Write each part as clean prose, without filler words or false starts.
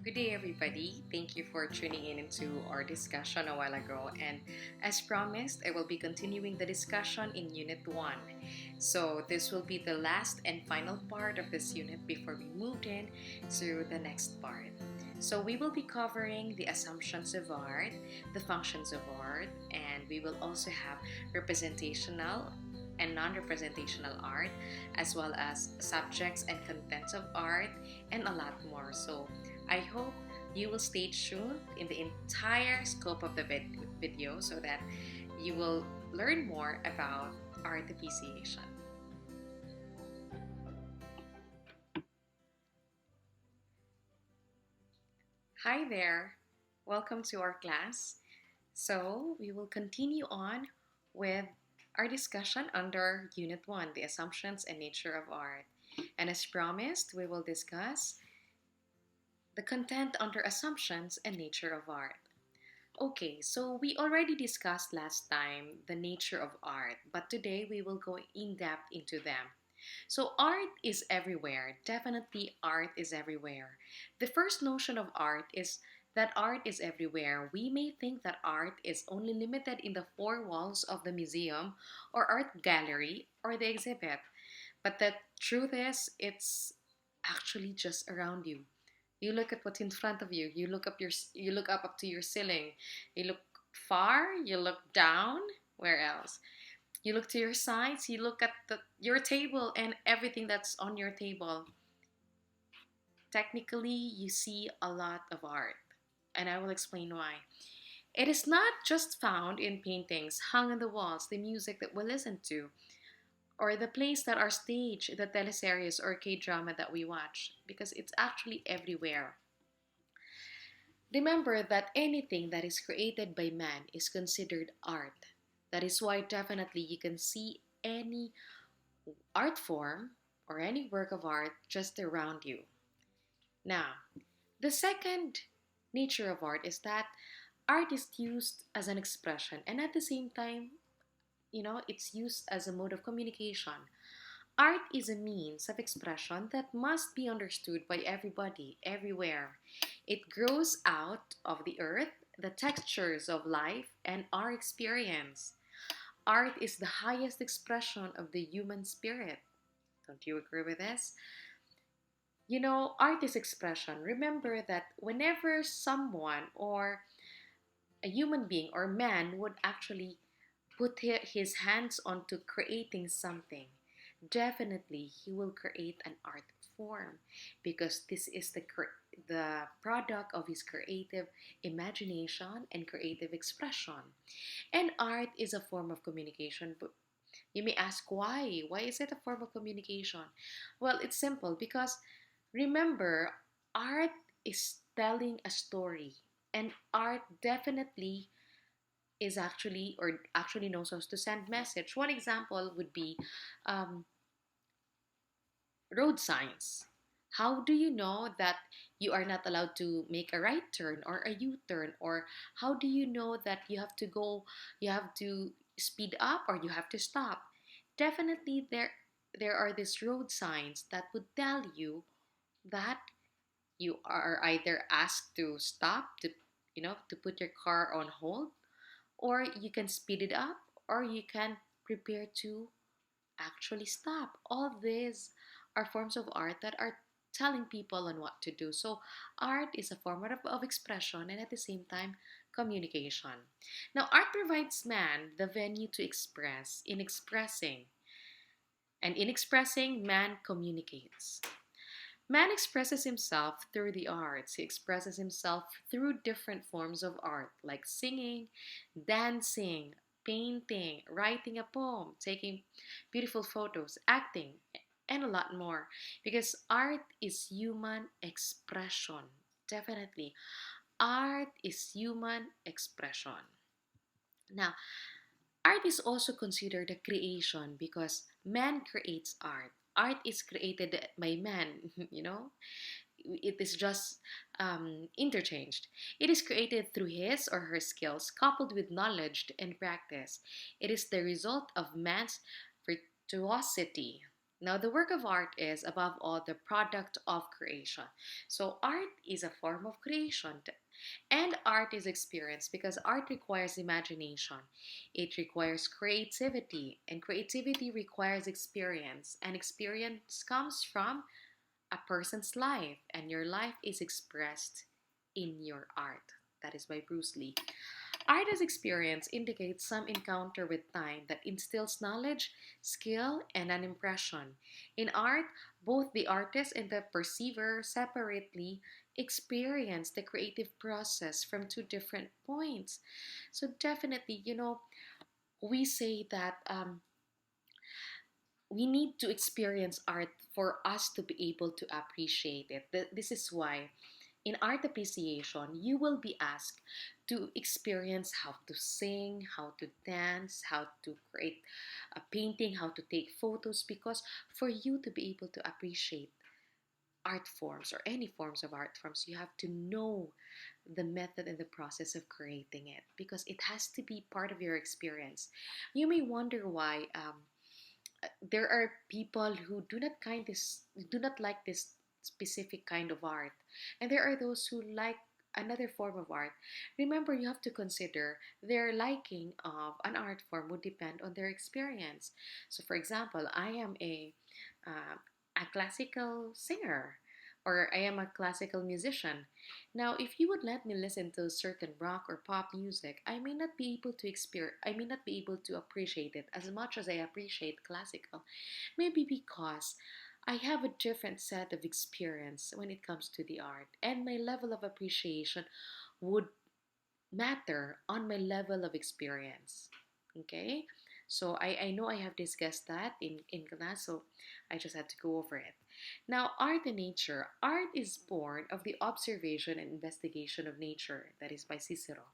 Good day, everybody. Thank you for tuning in into our discussion a while ago. And as promised, I will be continuing the discussion in Unit 1. So, this will be the last and final part of this unit before we move in to the next part. So, we will be covering the assumptions of art, the functions of art, and we will also have representational and non representational art, as well as subjects and contents of art, and a lot more. So, I hope you will stay tuned in the entire scope of the video so that you will learn more about art appreciation. Hi there, welcome to our class. So, we will continue on with our discussion under Unit 1, the assumptions and nature of art. And as promised, we will discuss the content under assumptions and nature of art. Okay, so we already discussed last time the nature of art, but today we will go in depth into them. So, art is everywhere. Definitely, art is everywhere. The first notion of art is that art is everywhere. We may think that art is only limited in the four walls of the museum or art gallery or the exhibit, but the truth is, it's actually just around you. You look at what's in front of you. You look up to your ceiling. You look far, you look down, where else? You look to your sides, you look at your table and everything that's on your table. Technically, you see a lot of art, and I will explain why. It is not just found in paintings hung on the walls, the music that we listen to, or the plays that are staged, the teleseries or K-drama that we watch, because it's actually everywhere. Remember that anything that is created by man is considered art. That is why definitely you can see any art form or any work of art just around you. Now, the second nature of art is that art is used as an expression and at the same time, it's used as a mode of communication. Art is a means of expression that must be understood by everybody, everywhere. It grows out of the earth, the textures of life, and our experience. Art is the highest expression of the human spirit. Don't you agree with this? Art is expression. Remember that whenever someone or a human being or man would actually put his hands onto creating something, definitely he will create an art form because this is the product of his creative imagination and creative expression. And art is a form of communication. But you may ask why? Why is it a form of communication? Well, it's simple because remember, art is telling a story, and art definitely is actually knows how to send message. One example would be um, road signs. How do you know that you are not allowed to make a right turn or a U-turn? Or how do you know that you have to speed up or you have to stop? Definitely there are these road signs that would tell you that you are either asked to stop to put your car on hold, or you can speed it up, or you can prepare to actually stop. All these are forms of art that are telling people on what to do. So, art is a form of expression and at the same time, communication. Now, art provides man the venue to express. In expressing, man communicates. Man expresses himself through the arts. He expresses himself through different forms of art like singing, dancing, painting, writing a poem, taking beautiful photos, acting, and a lot more. Because art is human expression. Definitely. Art is human expression. Now, art is also considered a creation because man creates art. Art is created by man, It is just interchanged. It is created through his or her skills coupled with knowledge and practice. It is the result of man's virtuosity. Now, the work of art is, above all, the product of creation. So, art is a form of creation, and art is experience because art requires imagination. It requires creativity, and creativity requires experience, and experience comes from a person's life, and your life is expressed in your art. That is by Bruce Lee. Art as experience indicates some encounter with time that instills knowledge, skill, and an impression. In art, both the artist and the perceiver separately experience the creative process from two different points. So, definitely, we say that we need to experience art for us to be able to appreciate it. This is why in art appreciation, you will be asked to experience how to sing, how to dance, how to create a painting, how to take photos, because for you to be able to appreciate art forms or any forms of art forms, you have to know the method and the process of creating it because it has to be part of your experience. You may wonder why there are people who do not like this specific kind of art, and there are those who like another form of art. Remember, you have to consider their liking of an art form would depend on their experience. So for example, I am a classical singer, or I am a classical musician. Now, if you would let me listen to certain rock or pop music, I may not be able to appreciate it as much as I appreciate classical. Maybe because I have a different set of experience when it comes to the art, and my level of appreciation would matter on my level of experience. Okay? So I know I have discussed that in class, so I just had to go over it. Now, art and nature. Art is born of the observation and investigation of nature. That is by Cicero.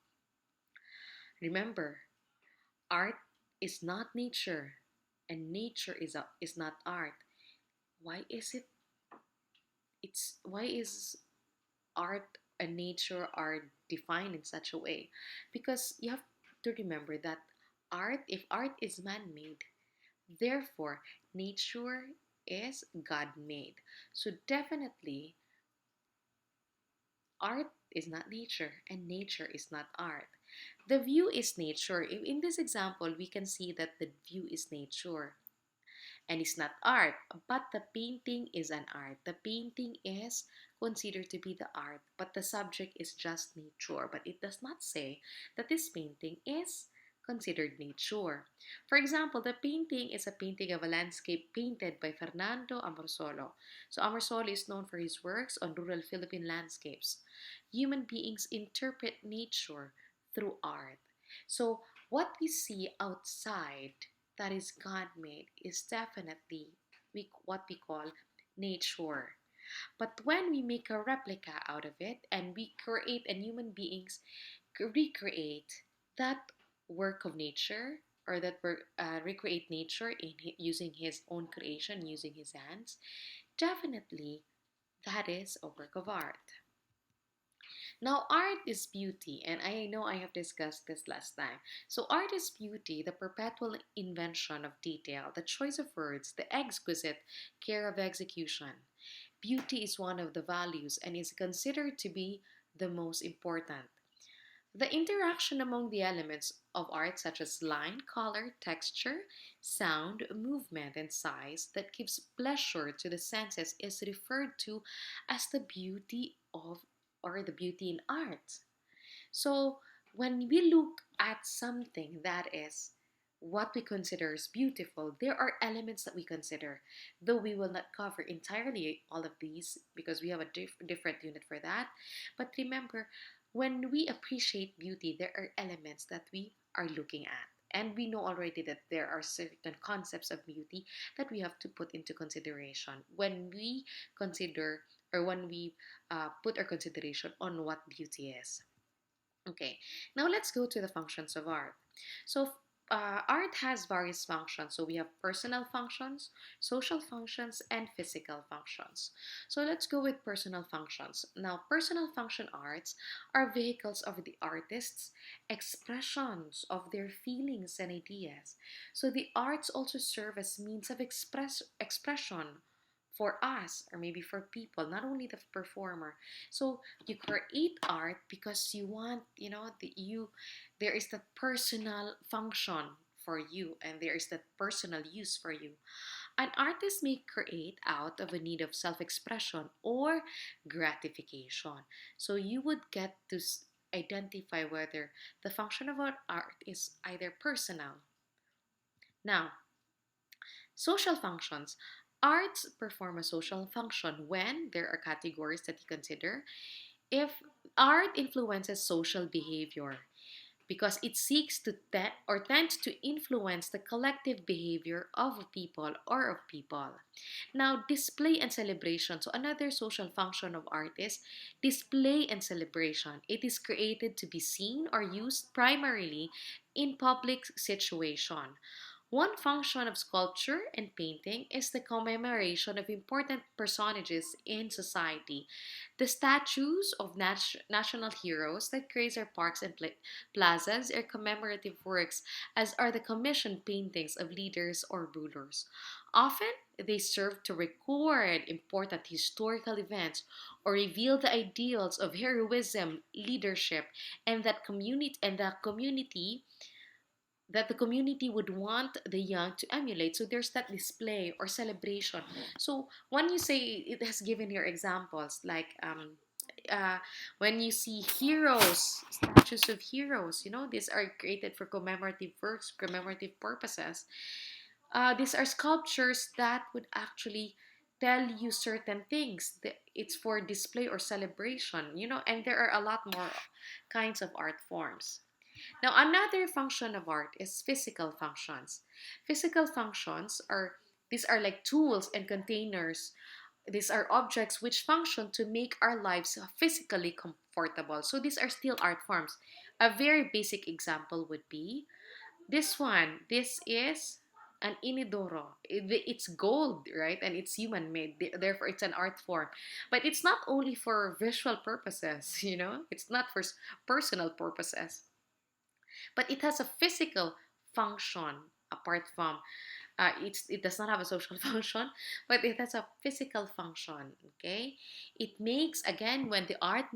Remember, art is not nature, and nature is not art. Why is it? Why is art and nature are defined in such a way? Because you have to remember that if art is man-made, therefore nature is God-made. So definitely art is not nature and nature is not art. The view is nature. In this example, we can see that the view is nature and it's not art, but the painting is an art. The painting is considered to be the art, but the subject is just nature. But it does not say that this painting is considered nature. For example, the painting is a painting of a landscape painted by Fernando Amorsolo. So Amorsolo is known for his works on rural Philippine landscapes. Human beings interpret nature through art. So what we see outside that is God made is definitely what we call nature. But when we make a replica out of it and we create and human beings recreate that work of nature, or that work, recreate nature using his own creation, using his hands, definitely that is a work of art. Now, art is beauty, and I know I have discussed this last time. So, art is beauty, the perpetual invention of detail, the choice of words, the exquisite care of execution. Beauty is one of the values and is considered to be the most important. The interaction among the elements of art, such as line, color, texture, sound, movement, and size, that gives pleasure to the senses, is referred to as the beauty of or the beauty in art. So, when we look at something that is what we consider as beautiful, there are elements that we consider, though we will not cover entirely all of these because we have a different unit for that. But remember, when we appreciate beauty, there are elements that we are looking at. And we know already that there are certain concepts of beauty that we have to put into consideration when we consider or when we put our consideration on what beauty is. Okay, now let's go to the functions of art. So, art has various functions. So we have personal functions, social functions, and physical functions. So let's go with personal functions. Now, personal function arts are vehicles of the artists' expressions of their feelings and ideas. So the arts also serve as means of expression for us or maybe for people, not only the performer. So you create art because you want, there is that personal function for you and there is that personal use for you. An artist may create out of a need of self-expression or gratification. So you would get to identify whether the function of an art is either personal. Now, social functions. Arts perform a social function when there are categories that you consider. If art influences social behavior, because it seeks to or tends to influence the collective behavior of people or of people. Now, display and celebration. So, another social function of art is display and celebration. It is created to be seen or used primarily in public situation. One function of sculpture and painting is the commemoration of important personages in society. The statues of national heroes that grace our parks and plazas are commemorative works, as are the commissioned paintings of leaders or rulers. Often, they serve to record important historical events or reveal the ideals of heroism, leadership, and that the community would want the young to emulate. So there's that display or celebration. So when you say, it has given here examples like uh, when you see heroes, statues of heroes, these are created for commemorative works, commemorative purposes. These are sculptures that would actually tell you certain things. It's for display or celebration, and there are a lot more kinds of art forms. Now, another function of art is physical functions. Physical functions are these are like tools and containers. These are objects which function to make our lives physically comfortable. So these are still art forms. A very basic example would be this one. This is an inidoro. It's gold, right? And it's human made. Therefore, it's an art form. But it's not only for visual purposes, It's not for personal purposes, but it has a physical function apart from it does not have a social function, but it has a physical function. Okay, it makes, again, when the art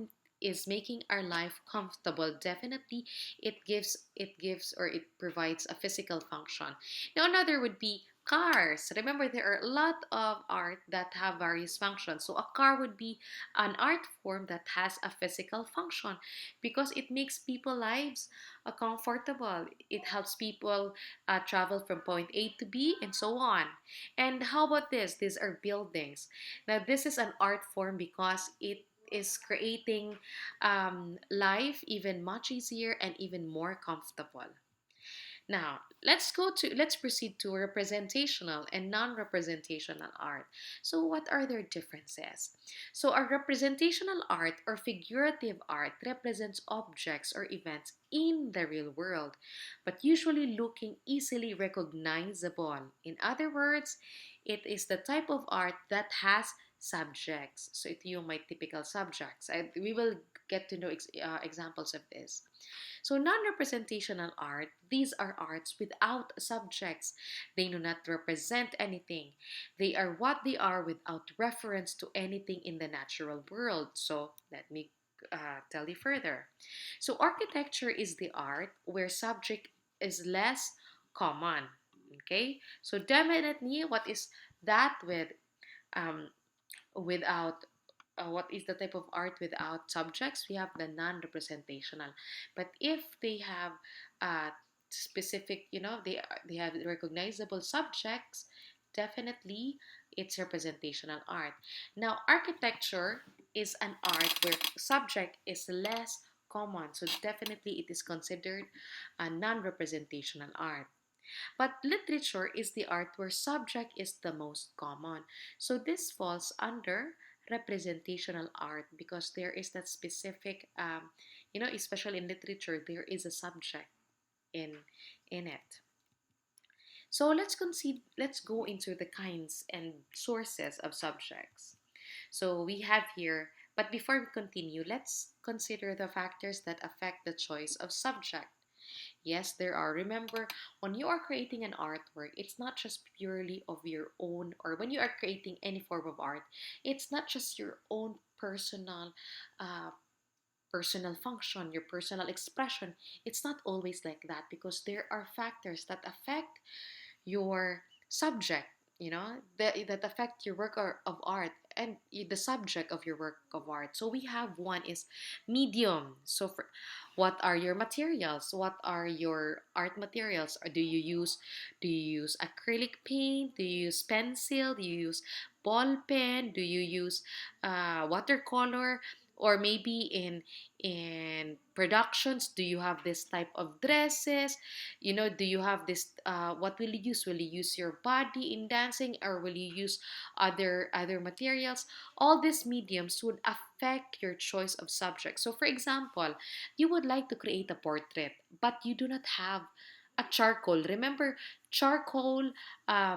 is making our life comfortable, definitely it gives or it provides a physical function. Now, another would be cars. Remember, there are a lot of art that have various functions. So a car would be an art form that has a physical function because it makes people lives comfortable. It helps people travel from point A to B and so on. And how about this? These are buildings. Now, this is an art form because it is creating life even much easier and even more comfortable. Now, let's proceed to representational and non-representational art. So what are their differences? So a representational art or figurative art represents objects or events in the real world, but usually looking easily recognizable. In other words, it is the type of art that has subjects. So it you my typical subjects. We will get to know examples of this. So, non representational art, these are arts without subjects. They do not represent anything. They are what they are without reference to anything in the natural world. So, let me tell you further. So, architecture is the art where subject is less common. Okay, so definitely, what is that um, without what is the type of art without subjects? We have the non-representational. But if they have specific, they have recognizable subjects, definitely it's representational art. Now, architecture is an art where subject is less common, so definitely it is considered a non-representational art. But literature is the art where subject is the most common. So this falls under representational art because there is that specific, especially in literature, there is a subject in in it. So let's go into the kinds and sources of subjects. So we have here, but before we continue, let's consider the factors that affect the choice of subject. Yes, there are. Remember, when you are creating an artwork, it's not just purely of your own, or when you are creating any form of art, it's not just your own uh, personal function, your personal expression. It's not always like that because there are factors that affect your subject, that affect your work of art and the subject of your work of art. So we have one is medium. So for what are your materials? What are your art materials? Or do you use acrylic paint? Do you use pencil? Do you use ball pen? Do you use watercolor? Or maybe in productions, do you have this type of dresses? Do you have this, what will you use? Will you use your body in dancing, or will you use other materials? All these mediums would affect your choice of subject. So for example, you would like to create a portrait, but you do not have a charcoal. Remember, charcoal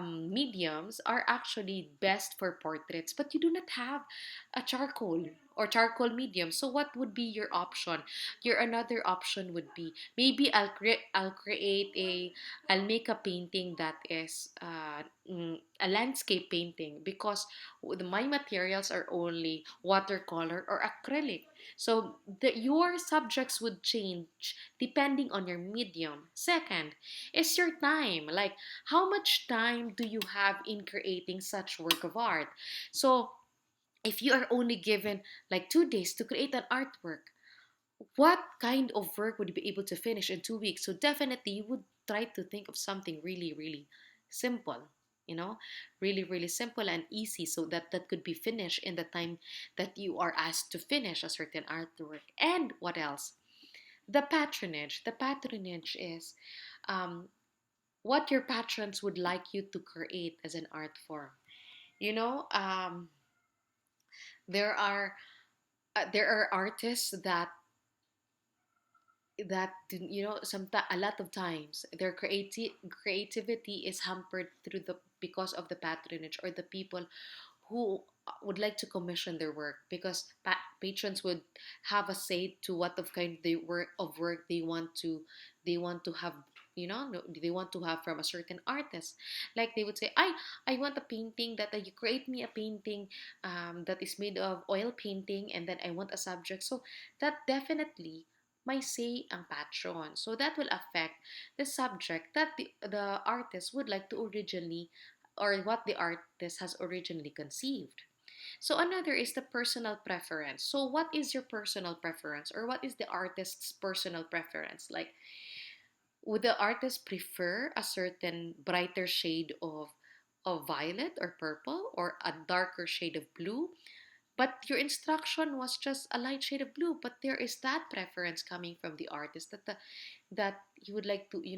mediums are actually best for portraits, but you do not have a charcoal or charcoal medium. So what would be your option? Your another option would be, maybe I'll make a painting that is a landscape painting, because my materials are only watercolor or acrylic. So your subjects would change depending on your medium. Second is your time. Like, how much time do you have in creating such work of art? So if you are only given like 2 days to create an artwork, what kind of work would you be able to finish in 2 weeks? So definitely you would try to think of something really, really simple, really, really simple and easy, so that that could be finished in the time that you are asked to finish a certain artwork. And what else? The patronage. The patronage is what your patrons would like you to create as an art form. You know, there are artists that a lot of times their creativity is hampered through the because of the patronage, or the people who would like to commission their work, because patrons would have a say to what of kind work they want to have, they want to have from a certain artist. Like they would say, I want a painting that you create me a painting that is made of oil painting, and then I want a subject. So that definitely may say ang patron. So that will affect the subject that the artist would like to originally, or what the artist has originally conceived. So another is the personal preference. So what is your personal preference, or what is the artist's personal preference? Like, would the artist prefer a certain brighter shade of violet or purple, or a darker shade of blue? But your instruction was just a light shade of blue, but there is that preference coming from the artist that you would like to, you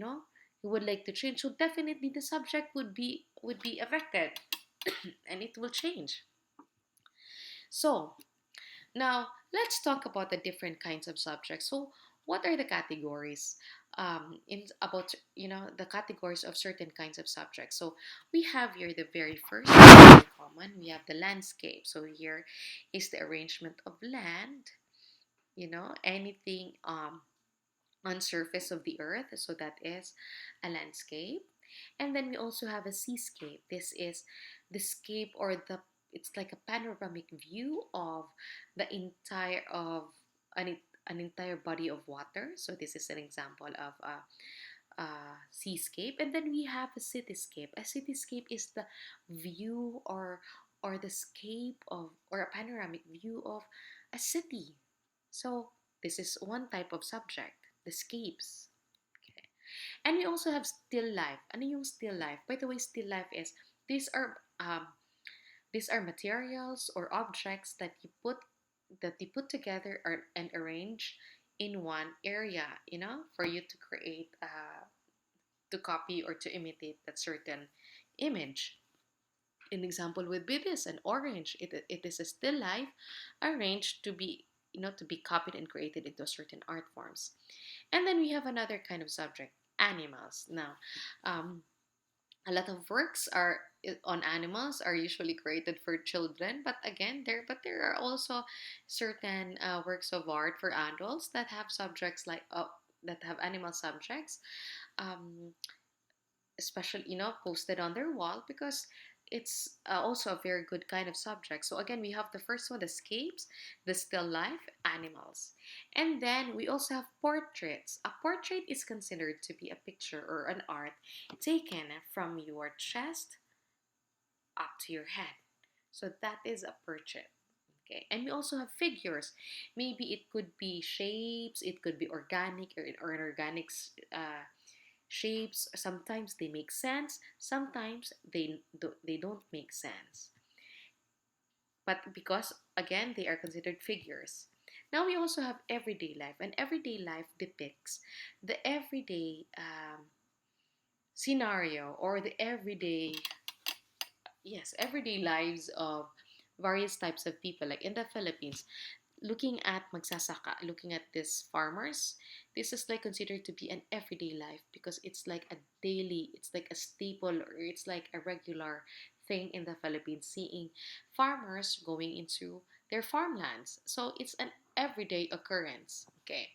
would like to change. So definitely the subject would be affected and it will change. So now let's talk about the different kinds of subjects. So what are the categories, in about the categories of certain kinds of subjects? So we have here the very first, very common. We have the landscape. So here is the arrangement of land. Anything on surface of the earth. So that is a landscape. And then we also have a seascape. This is the scape, or the it's like a panoramic view of the entire of an entire body of water. So this is an example of a seascape. And then we have a cityscape. A cityscape is the view, or the scape of, or a panoramic view of a city. So this is one type of subject, the scapes. Okay. And we also have still life. Ano yung still life? By the way, still life is, these are um, these are materials or objects that you put together, and arrange in one area, for you to create, to copy or to imitate that certain image. An example would be this: an orange. It is a still life arranged to be copied and created into certain art forms. And then we have another kind of subject, animals. Now, um, A lot of works are on animals are usually created for children, but again, there are also certain works of art for adults that have subjects like that have animal subjects, um, especially posted on their wall, because it's also a very good kind of subject. So again, we have the first one, the scapes, the still life, animals. And then we also have portraits. A portrait is considered to be a picture or an art taken from your chest up to your head. So that is a portrait. Okay, and we also have figures. Maybe it could be shapes, it could be organic or inorganic shapes. Sometimes they make sense, sometimes they don't make sense, but because again they are considered figures. Now we also have everyday life, and everyday life depicts the everyday scenario, or the everyday, yes, everyday lives of various types of people. Like in the Philippines, looking at magsasaka, looking at these farmers, this is like considered to be an everyday life, because it's like a daily, it's like a staple, or it's like a regular thing in the Philippines, seeing farmers going into their farmlands. So it's an everyday occurrence. Okay.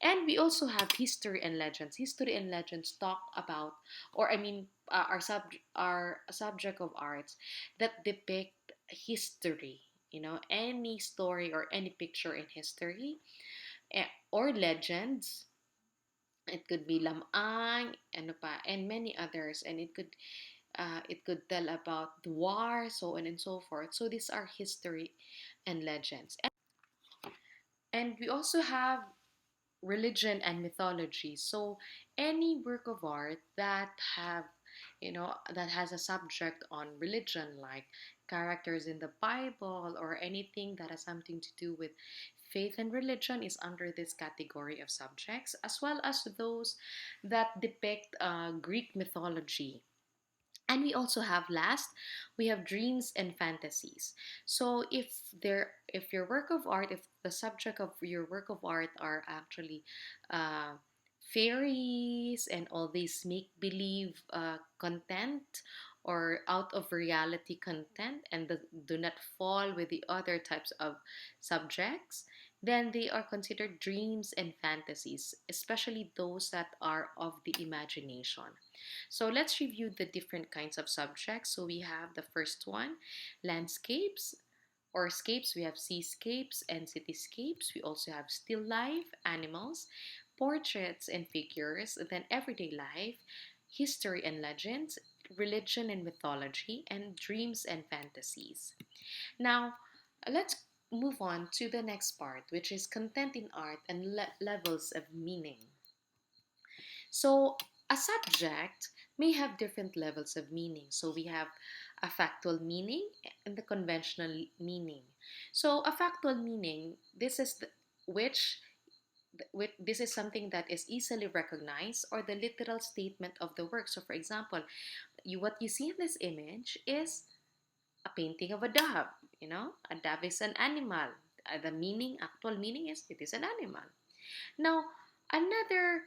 And we also have history and legends. History and legends talk about, or I mean, are a subject of arts that depict history. Any story or any picture in history, or legends. It could be lamang, ano pa, and many others, and it could tell about the war, so on and so forth. So these are history and legends, and we also have religion and mythology. So any work of art that that has a subject on religion, like characters in the Bible, or anything that has something to do with faith and religion, is under this category of subjects, as well as those that depict Greek mythology. And we also have, last, we have dreams and fantasies. So if your work of art, if the subject of your work of art are actually uh, fairies and all these make believe content, or out of reality content, and do not fall with the other types of subjects, then they are considered dreams and fantasies, especially those that are of the imagination. So let's review the different kinds of subjects. So we have the first one, landscapes or scapes. We have seascapes and cityscapes. We also have still life, animals, portraits and figures, then everyday life, history and legends, religion and mythology, and dreams and fantasies. Now, let's move on to the next part, which is content in art and levels of meaning. So, a subject may have different levels of meaning. So, we have a factual meaning and the conventional meaning. So, a factual meaning, this is something that is easily recognized, or the literal statement of the work. So, for example, what you see in this image is a painting of a dove. A dove is an animal. The actual meaning is it is an animal. Now, another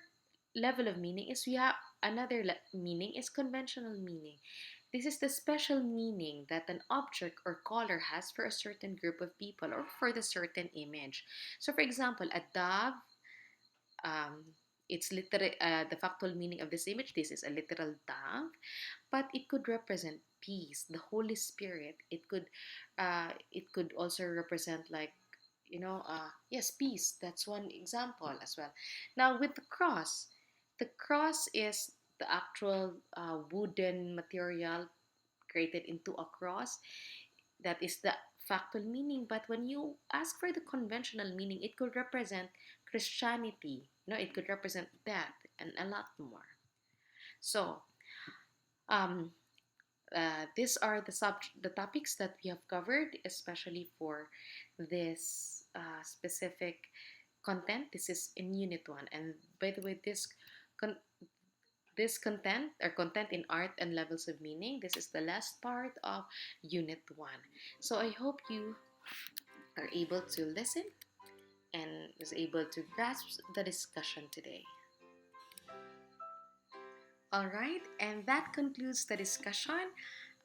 level of meaning is we have another meaning is conventional meaning. This is the special meaning that an object or color has for a certain group of people, or for the certain image. So, for example, a dove, um, it's literal. The factual meaning of this image. This is a literal dove, but it could represent peace, the Holy Spirit. It could also represent, like, yes, peace. That's one example as well. Now, with the cross is the actual wooden material created into a cross. That is the factual meaning. But when you ask for the conventional meaning, it could represent Christianity. It could represent that and a lot more. So, um, these are the topics that we have covered, especially for this specific content. This is in Unit 1. And by the way, con- this content, or content in art and levels of meaning, this is the last part of Unit 1. So I hope you are able to listen and is able to grasp the discussion today. All right, and that concludes the discussion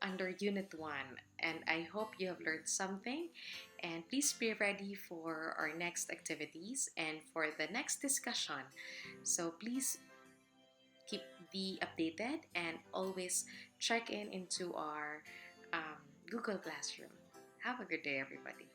under Unit 1. And I hope you have learned something. And please be ready for our next activities and for the next discussion. So please keep be updated and always check in into our Google Classroom. Have a good day, everybody.